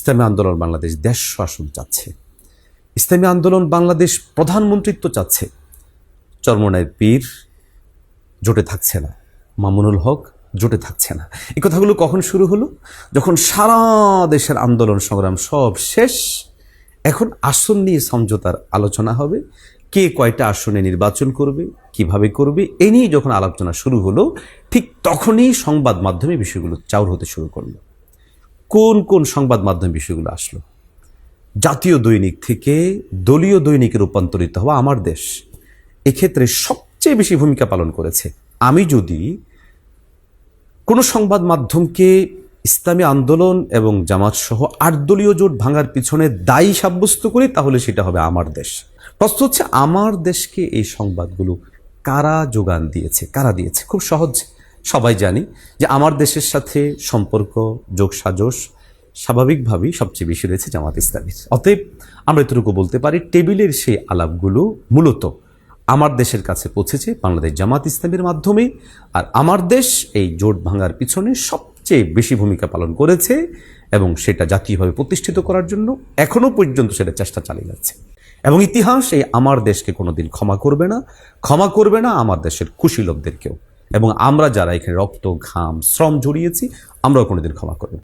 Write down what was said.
ইসলামী আন্দোলন বাংলাদেশ দেশ শাসন চাচ্ছে, ইসলামী আন্দোলন বাংলাদেশ প্রধানমন্ত্রিত্ব চাচ্ছে। চরমনায়ের পীর জোটে থাকছে না, মামুনুল হক জোটে থাকছে না। এই কথাগুলো কখন শুরু হলো? যখন সারা দেশের আন্দোলন সংগ্রাম সব শেষ, এখন আসন নিয়ে সমঝোতার আলোচনা হবে, কে কয়টা আসনে নির্বাচন করবে, কিভাবে করবে, এ নিয়ে যখন আলোচনা শুরু হলো, ঠিক তখনই সংবাদ মাধ্যমে বিষয়গুলো চাউর হতে শুরু করলো। কোন কোন সংবাদ মাধ্যম বিষয়গুলো আসলো? জাতীয় দৈনিক থেকে দলীয় দৈনিকে রূপান্তরিত হওয়া আমার দেশ এক্ষেত্রে সবচেয়ে বেশি ভূমিকা পালন করেছে। আমি যদি কোনো সংবাদ মাধ্যমকে ইসলামী আন্দোলন এবং জামাত সহ ৮ দলীয় জোট ভাঙার পিছনে দায়ী সাব্যস্ত করি, তাহলে সেটা হবে আমার দেশ। প্রশ্ন হচ্ছে, আমার দেশকে এই সংবাদগুলো কারা যোগান দিয়েছে, কারা দিয়েছে? খুব সহজ, সবাই জানি যে আমার দেশের সাথে সম্পর্ক যোগসাজশ স্বাভাবিকভাবেই সবচেয়ে বেশি রয়েছে জামাত ইসলামীর। অতএব আমরা এতটুকু বলতে পারি, টেবিলের সেই আলাপগুলো মূলত আমার দেশের কাছে পৌঁছেছে বাংলাদেশ জামাত ইসলামীর মাধ্যমে। আর আমার দেশ এই জোট ভাঙার পিছনে সবচেয়ে বেশি ভূমিকা পালন করেছে এবং সেটা জাতীয়ভাবে প্রতিষ্ঠিত করার জন্য এখনো পর্যন্ত সেটা চেষ্টা চালিয়ে যাচ্ছে। এবং ইতিহাস এই আমার দেশকে কোনোদিন ক্ষমা করবে না আমার দেশের কুশীলবদেরকেও। এবং আমরা যারা এখানে রক্ত ঘাম শ্রম জড়িয়েছি, আমরাও কোনোদিন ক্ষমা করব না।